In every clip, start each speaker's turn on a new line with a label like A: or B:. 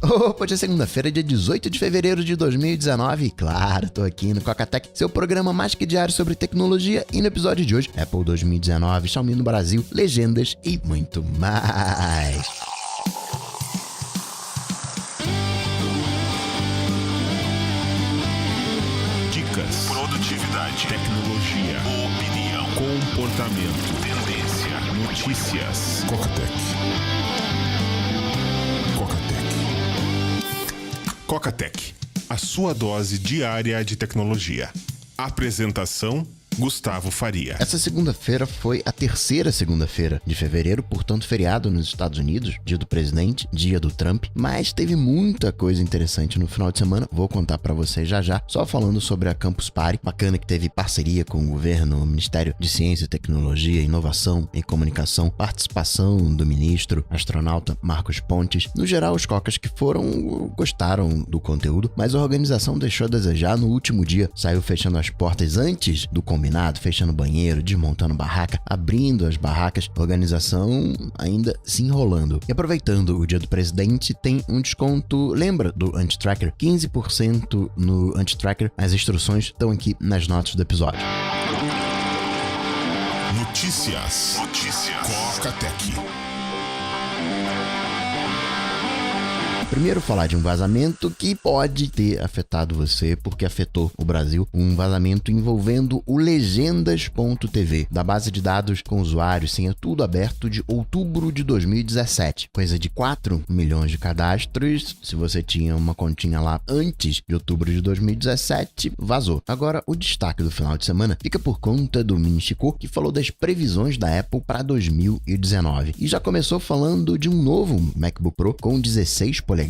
A: Opa, hoje é segunda-feira, dia 18 de fevereiro de 2019 e claro, tô aqui no Coca-Tech, seu programa mais que diário sobre tecnologia e no episódio de hoje, Apple 2019, Xiaomi no Brasil, legendas e muito mais.
B: Dicas, produtividade, tecnologia, opinião, comportamento, tendência, notícias. Coca-Tech. Coca-Tech, a sua dose diária de tecnologia. Apresentação: Gustavo Faria.
A: Essa segunda-feira foi a terceira segunda-feira de fevereiro, portanto feriado nos Estados Unidos, dia do presidente, dia do Trump, mas teve muita coisa interessante no final de semana, vou contar pra vocês já, só falando sobre a Campus Party, bacana que teve parceria com o governo, o Ministério de Ciência, Tecnologia, Inovação e Comunicação, participação do ministro, astronauta Marcos Pontes, no geral os cocas que gostaram do conteúdo, mas a organização deixou a desejar no último dia, saiu fechando as portas antes do combinado, fechando banheiro, desmontando barraca, abrindo as barracas, organização ainda se enrolando. E aproveitando o dia do presidente, tem um desconto, lembra do Antitracker? 15% no Antitracker, as instruções estão aqui nas notas do episódio.
B: Notícias. Coca-Tech.
A: Primeiro falar de um vazamento que pode ter afetado você, porque afetou o Brasil, um vazamento envolvendo o Legendas.tv, da base de dados com usuários, senha tudo aberto de outubro de 2017. Coisa de 4 milhões de cadastros, se você tinha uma continha lá antes de outubro de 2017, vazou. Agora, o destaque do final de semana fica por conta do Minchico, que falou das previsões da Apple para 2019. E já começou falando de um novo MacBook Pro com 16 polegadas,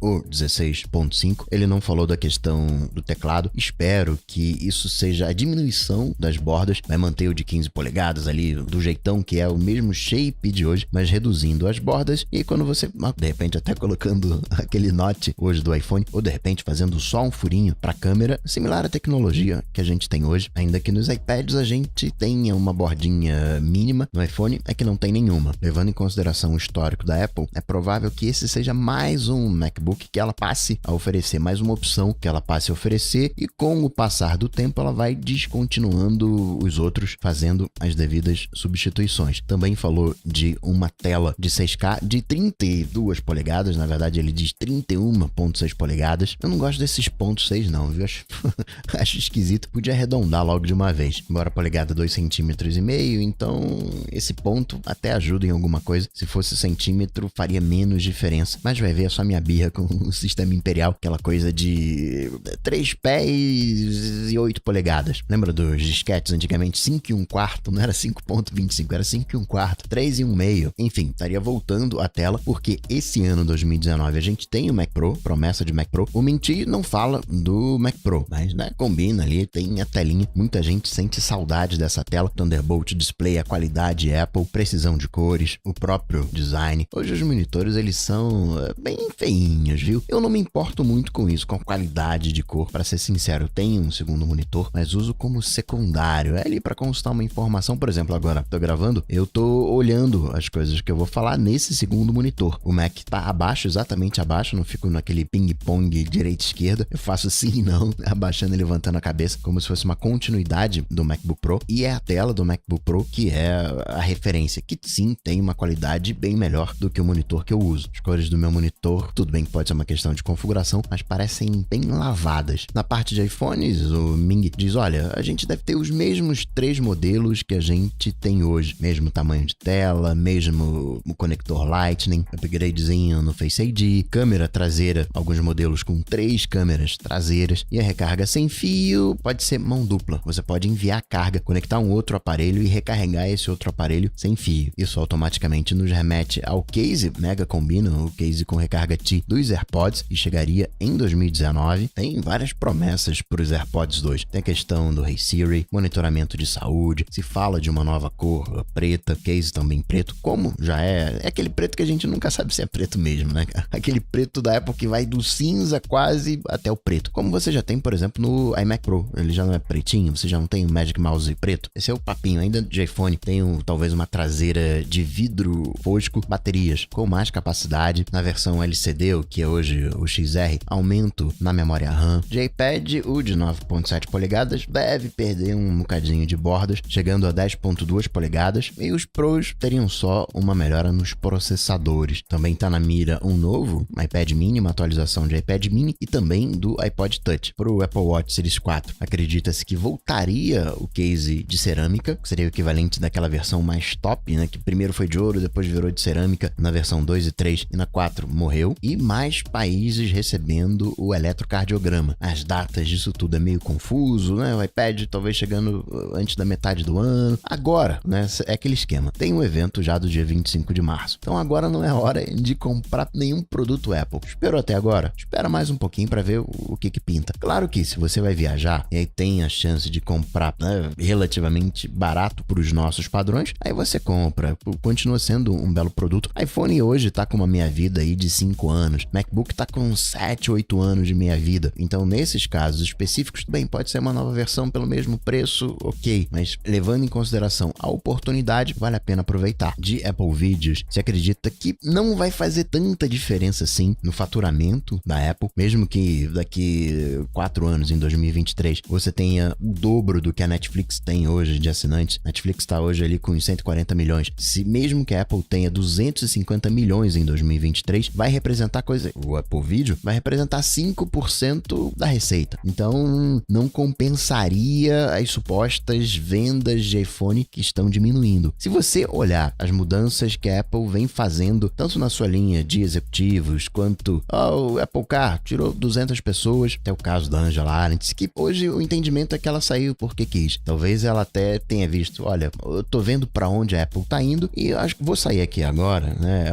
A: ou 16.5. Ele não falou da questão do teclado. Espero que isso seja a diminuição das bordas. Vai manter o de 15 polegadas ali do jeitão que é o mesmo shape de hoje, mas reduzindo as bordas. E quando você, de repente, até colocando aquele note hoje do iPhone, ou de repente fazendo só um furinho para câmera, similar à tecnologia que a gente tem hoje. Ainda que nos iPads a gente tenha uma bordinha mínima, no iPhone é que não tem nenhuma. Levando em consideração o histórico da Apple, é provável que esse seja mais um MacBook que ela passe a oferecer, mais uma opção que ela passe a oferecer, e com o passar do tempo ela vai descontinuando os outros, fazendo as devidas substituições. Também falou de uma tela de 6K de 32 polegadas, na verdade ele diz 31.6 polegadas. Eu não gosto desses pontos 6 não, viu? Acho esquisito, podia arredondar logo de uma vez. Embora a polegada 2,5 cm, então esse ponto até ajuda em alguma coisa. Se fosse centímetro faria menos diferença, mas vai ver, é só minha birra com o sistema imperial, aquela coisa de 3 pés e 8 polegadas. Lembra dos disquetes antigamente? 5 1/4, não era 5.25, era 5 1/4, 3 1/2. Enfim, estaria voltando a tela, porque esse ano 2019 a gente tem o Mac Pro, promessa de Mac Pro. O Menti não fala do Mac Pro, mas né, combina ali, tem a telinha. Muita gente sente saudade dessa tela. Thunderbolt Display, a qualidade Apple, precisão de cores, o próprio design. Hoje os monitores eles são bem feinhos, viu? Eu não me importo muito com isso, com a qualidade de cor. Para ser sincero, eu tenho um segundo monitor, mas uso como secundário. É ali para constar uma informação. Por exemplo, agora tô gravando, eu tô olhando as coisas que eu vou falar nesse segundo monitor. O Mac tá abaixo, exatamente abaixo, não fico naquele ping-pong direita-esquerda. Eu faço assim, não, abaixando e levantando a cabeça, como se fosse uma continuidade do MacBook Pro. E é a tela do MacBook Pro que é a referência, que sim, tem uma qualidade bem melhor do que o monitor que eu uso. As cores do meu monitor, tudo bem que pode ser uma questão de configuração, mas parecem bem lavadas. Na parte de iPhones, o Ming diz, olha, a gente deve ter os mesmos 3 modelos que a gente tem hoje. Mesmo tamanho de tela, mesmo o conector Lightning, upgradezinho no Face ID, câmera traseira, alguns modelos com 3 câmeras traseiras, e a recarga sem fio pode ser mão dupla. Você pode enviar carga, conectar um outro aparelho e recarregar esse outro aparelho sem fio. Isso automaticamente nos remete ao case Mega Combina, o case com recarga T dos AirPods, e chegaria em 2019. Tem várias promessas para os AirPods 2. Tem a questão do Hey Siri, monitoramento de saúde, se fala de uma nova cor preta, case também preto, como já é aquele preto que a gente nunca sabe se é preto mesmo, né? Aquele preto da Apple que vai do cinza quase até o preto. Como você já tem, por exemplo, no iMac Pro, ele já não é pretinho, você já não tem o Magic Mouse preto. Esse é o papinho, ainda de iPhone. Tem talvez uma traseira de vidro fosco, baterias com mais capacidade. Na versão LCD, o que é hoje o XR, aumento na memória RAM. De iPad, o de 9.7 polegadas deve perder um bocadinho de bordas, chegando a 10.2 polegadas, e os Pros teriam só uma melhora nos processadores. Também está na mira um novo iPad mini, uma atualização de iPad mini e também do iPod Touch para o Apple Watch Series 4. Acredita-se que voltaria o case de cerâmica, que seria o equivalente daquela versão mais top, né, que primeiro foi de ouro, depois virou de cerâmica na versão 2 e 3 e na 4 morreu, e mais países recebendo o eletrocardiograma. As datas disso tudo é meio confuso, né? O iPad talvez chegando antes da metade do ano. Agora, né, é aquele esquema. Tem um evento já do dia 25 de março. Então agora não é hora de comprar nenhum produto Apple. Esperou até agora? Espera mais um pouquinho para ver o que pinta. Claro que se você vai viajar e aí tem a chance de comprar, né, relativamente barato para os nossos padrões, aí você compra. Continua sendo um belo produto. iPhone hoje tá com uma meia-vida aí de 5 anos. MacBook tá com 7, 8 anos de meia-vida. Então, nesses casos específicos, bem, pode ser uma nova versão pelo mesmo preço, ok. Mas levando em consideração a oportunidade, vale a pena aproveitar. De Apple Vídeos, se acredita que não vai fazer tanta diferença assim no faturamento da Apple, mesmo que daqui 4 anos, em 2023, você tenha o dobro do que a Netflix tem hoje de assinantes. A Netflix está hoje ali com 140 milhões. Se mesmo que a Apple tenha 250 milhões em 2023, vai representar o Apple Video vai representar 5% da receita. Então, não compensaria as supostas vendas de iPhone que estão diminuindo. Se você olhar as mudanças que a Apple vem fazendo, tanto na sua linha de executivos, quanto o Apple Car tirou 200 pessoas, até o caso da Angela Arendt, que hoje o entendimento é que ela saiu porque quis. Talvez ela até tenha visto, olha, eu tô vendo para onde a Apple tá indo e eu acho que vou sair aqui agora, né?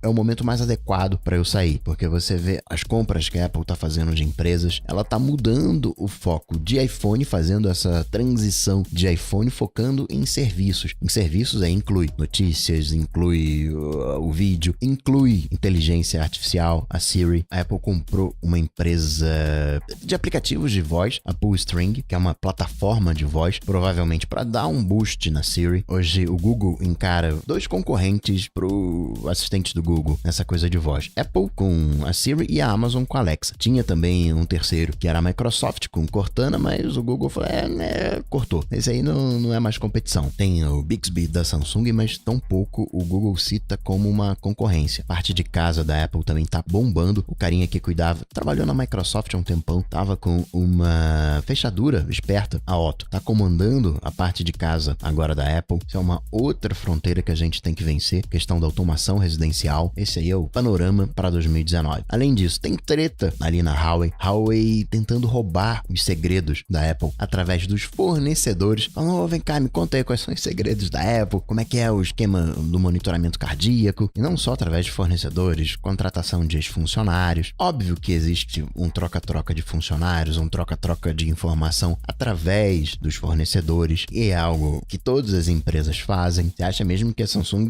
A: É o momento mais adequado para eu sair, porque você vê as compras que a Apple tá fazendo de empresas, ela tá mudando o foco de iPhone, fazendo essa transição de iPhone, focando em serviços. Em serviços inclui notícias, inclui o vídeo, inclui inteligência artificial, a Siri. A Apple comprou uma empresa de aplicativos de voz, a PullString, que é uma plataforma de voz, provavelmente para dar um boost na Siri. Hoje o Google encara 2 concorrentes pro assistente do Google nessa coisa de voz. Apple com a Siri e a Amazon com a Alexa. Tinha também um terceiro, que era a Microsoft com Cortana, mas o Google falou, cortou. Esse aí não é mais competição. Tem o Bixby da Samsung, mas tão pouco o Google cita como uma concorrência. Parte de casa da Apple também tá bombando. O carinha que cuidava, trabalhou na Microsoft há um tempão, tava com uma fechadura esperta, a Otto. Tá comandando a parte de casa agora da Apple. Isso é uma outra fronteira que a gente tem que vencer, questão da automação residencial. Esse aí é o panorama para 2019. Além disso, tem treta ali na Huawei tentando roubar os segredos da Apple através dos fornecedores. Falando, vem cá, me conta aí quais são os segredos da Apple, como é que é o esquema do monitoramento cardíaco, e não só através de fornecedores, contratação de ex-funcionários. Óbvio que existe um troca-troca de funcionários, um troca-troca de informação através dos fornecedores, e é algo que todas as empresas fazem. Você acha mesmo que a Samsung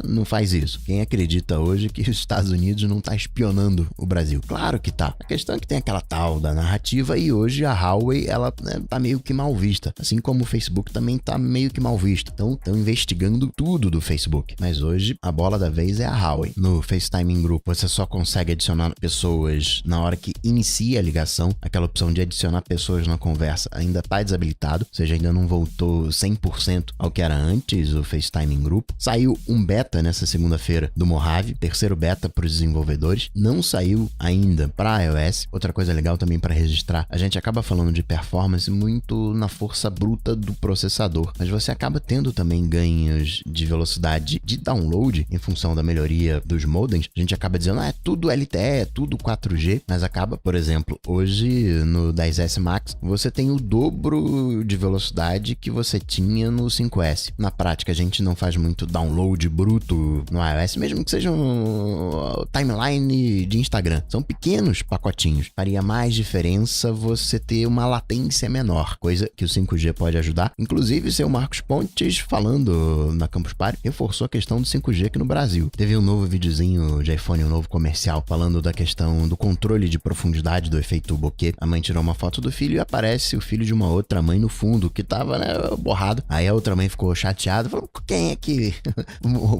A: não faz isso? Quem acredita hoje que os Estados Unidos não está espionando o Brasil? Claro que tá. A questão é que tem aquela tal da narrativa, e hoje a Huawei, ela tá meio que mal vista, assim como o Facebook também tá meio que mal visto. Então, estão investigando tudo do Facebook. Mas hoje, a bola da vez é a Huawei. No FaceTime Group, você só consegue adicionar pessoas na hora que inicia a ligação. Aquela opção de adicionar pessoas na conversa ainda tá desabilitado, ou seja, ainda não voltou 100% ao que era antes o FaceTime Group. Saiu um beta nessa segunda-feira do Mojave, terceiro beta para os desenvolvedores. Não saiu ainda para iOS. Outra coisa legal também para registrar, a gente acaba falando de performance muito na força bruta do processador, mas você acaba tendo também ganhos de velocidade de download em função da melhoria dos modems. A gente acaba dizendo, é tudo LTE, é tudo 4G, mas acaba, por exemplo, hoje no 10S Max, você tem o dobro de velocidade que você tinha no 5S. Na prática, a gente não faz muito download bruto no iOS, mesmo que seja um timeline de Instagram. São pequenos pacotinhos. Faria mais diferença você ter uma latência menor, coisa que o 5G pode ajudar. Inclusive, seu Marcos Pontes, falando na Campus Party, reforçou a questão do 5G aqui no Brasil. Teve um novo videozinho de iPhone, um novo comercial, falando da questão do controle de profundidade do efeito bokeh. A mãe tirou uma foto do filho e aparece o filho de uma outra mãe no fundo, que tava, borrado. Aí a outra mãe ficou chateada, falou, quem é que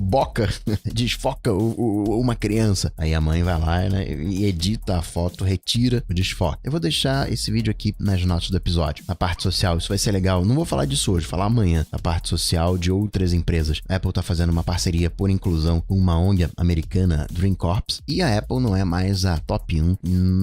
A: boca, desfoca uma criança criança. Aí a mãe vai lá, né, e edita a foto, retira o desfoque. Eu vou deixar esse vídeo aqui nas notas do episódio. Na parte social, isso vai ser legal. Não vou falar disso hoje, vou falar amanhã. Na parte social de outras empresas. A Apple tá fazendo uma parceria por inclusão com uma ONG americana, Dream Corps, e a Apple não é mais a top 1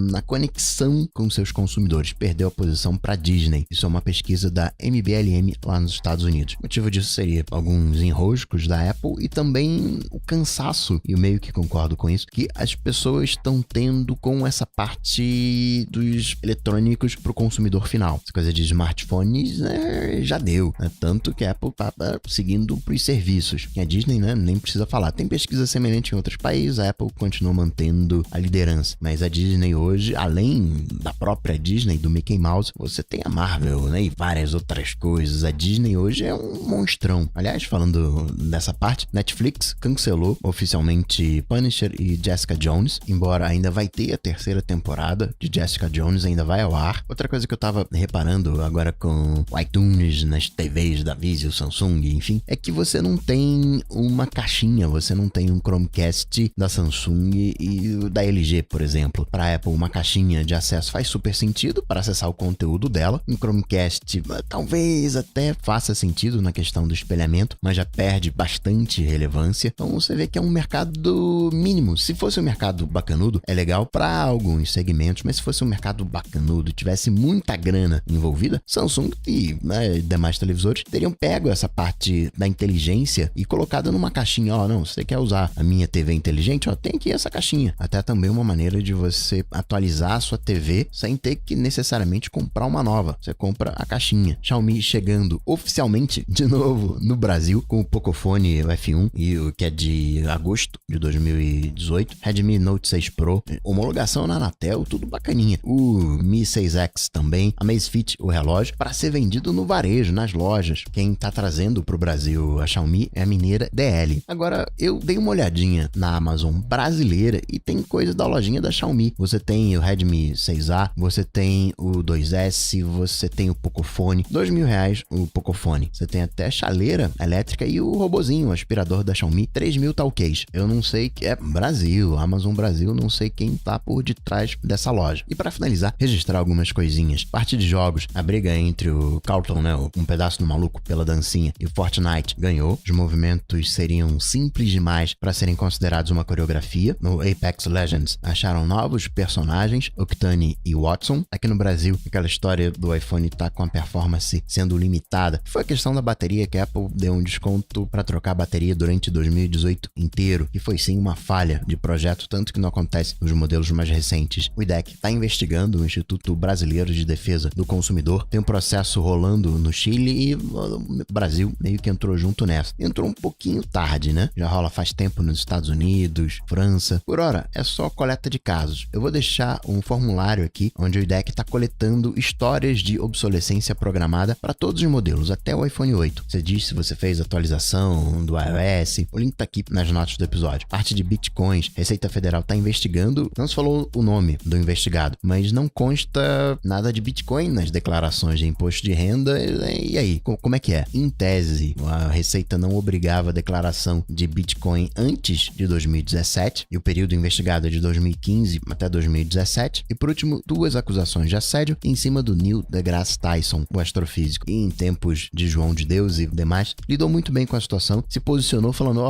A: na conexão com seus consumidores. Perdeu a posição para Disney. Isso é uma pesquisa da MBLM lá nos Estados Unidos. O motivo disso seria alguns enroscos da Apple e também o cansaço, e eu meio que concordo com isso, que as pessoas estão tendo com essa parte dos eletrônicos para o consumidor final. Essa coisa de smartphones, né, já deu, né? Tanto que a Apple tá seguindo para os serviços. E a Disney, né, nem precisa falar. Tem pesquisa semelhante em outros países, a Apple continua mantendo a liderança. Mas a Disney hoje, além da própria Disney, do Mickey Mouse, você tem a Marvel, né, e várias outras coisas. A Disney hoje é um monstrão. Aliás, falando dessa parte, Netflix cancelou oficialmente Punisher e Jessica Jones, embora ainda vai ter a terceira temporada de Jessica Jones, ainda vai ao ar. Outra coisa que eu tava reparando agora com o iTunes nas TVs da Vizio, Samsung, enfim, é que você não tem uma caixinha, você não tem um Chromecast da Samsung e da LG, por exemplo. Para a Apple, uma caixinha de acesso faz super sentido para acessar o conteúdo dela. Um Chromecast talvez até faça sentido na questão do espelhamento, mas já perde bastante relevância. Então você vê que é um mercado mínimo. Se fosse um mercado bacanudo, é legal para alguns segmentos, mas se fosse um mercado bacanudo, tivesse muita grana envolvida, Samsung e, né, demais televisores teriam pego essa parte da inteligência e colocado numa caixinha. Ó, não, você quer usar a minha TV inteligente? Ó, tem aqui essa caixinha. Até também uma maneira de você atualizar a sua TV sem ter que necessariamente comprar uma nova. Você compra a caixinha. Xiaomi chegando oficialmente de novo no Brasil com o Pocophone F1, e o que é de agosto de 2018. Redmi Note 6 Pro, homologação na Anatel, tudo bacaninha. O Mi 6X também, a Amazfit, o relógio, para ser vendido no varejo, nas lojas. Quem tá trazendo pro Brasil a Xiaomi é a mineira DL. Agora, eu dei uma olhadinha na Amazon brasileira e tem coisa da lojinha da Xiaomi. Você tem o Redmi 6A, você tem o 2S, você tem o Pocophone, R$2.000 o Pocophone. Você tem até a chaleira elétrica e o robozinho, o aspirador da Xiaomi, 3.000 talquês. Eu não sei que é Brasil, Amazon Brasil, não sei quem tá por detrás dessa loja. E para finalizar, registrar algumas coisinhas. Parte de jogos, a briga entre o Carlton, né, um pedaço do maluco pela dancinha, e o Fortnite ganhou. Os movimentos seriam simples demais para serem considerados uma coreografia. No Apex Legends, acharam novos personagens, Octane e Watson. Aqui no Brasil, aquela história do iPhone tá com a performance sendo limitada. Foi a questão da bateria, que a Apple deu um desconto para trocar a bateria durante 2018 inteiro, e foi sim uma falha de projeto, tanto que não acontece nos modelos mais recentes. O IDEC está investigando, o Instituto Brasileiro de Defesa do Consumidor, tem um processo rolando no Chile e o Brasil meio que entrou junto nessa. Entrou um pouquinho tarde, né? Já rola faz tempo nos Estados Unidos, França. Por hora, é só coleta de casos. Eu vou deixar um formulário aqui, onde o IDEC está coletando histórias de obsolescência programada para todos os modelos, até o iPhone 8. Você diz se você fez atualização do iOS, o link está aqui nas notas do episódio. Parte de bitcoins, Receita Federal está investigando, não se falou o nome do investigado, mas não consta nada de Bitcoin nas declarações de imposto de renda. E aí, como é que é? Em tese, a Receita não obrigava a declaração de Bitcoin antes de 2017, e o período investigado é de 2015 até 2017. E por último, 2 acusações de assédio em cima do Neil deGrasse Tyson, o astrofísico. E em tempos de João de Deus e demais, lidou muito bem com a situação, se posicionou falando,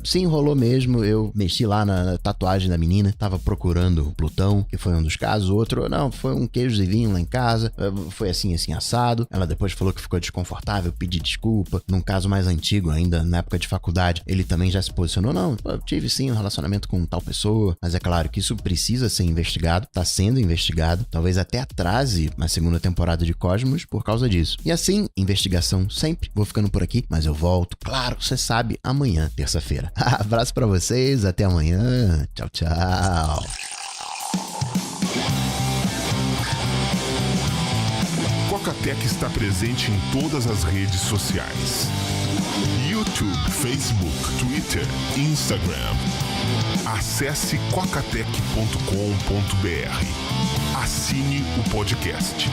A: sim, rolou mesmo, eu mexi lá na tatuagem da menina, tava procurando Plutão, que foi um dos casos. O outro, não, foi um queijo e vinho lá em casa, foi assim assado. Ela depois falou que ficou desconfortável, pediu desculpa. Num caso mais antigo, ainda na época de faculdade, ele também já se posicionou, não, eu tive sim um relacionamento com tal pessoa, mas é claro que isso precisa ser investigado, tá sendo investigado, talvez até atrase a segunda temporada de Cosmos por causa disso. E assim, investigação sempre. Vou ficando por aqui, mas eu volto, claro, você sabe, amanhã, terça-feira. Abraço pra vocês, até amanhã. Tchau, tchau.
B: Coca-Tech está presente em todas as redes sociais: YouTube, Facebook, Twitter, Instagram. Acesse cocatec.com.br. Assine o podcast.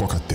B: Coca-Tech.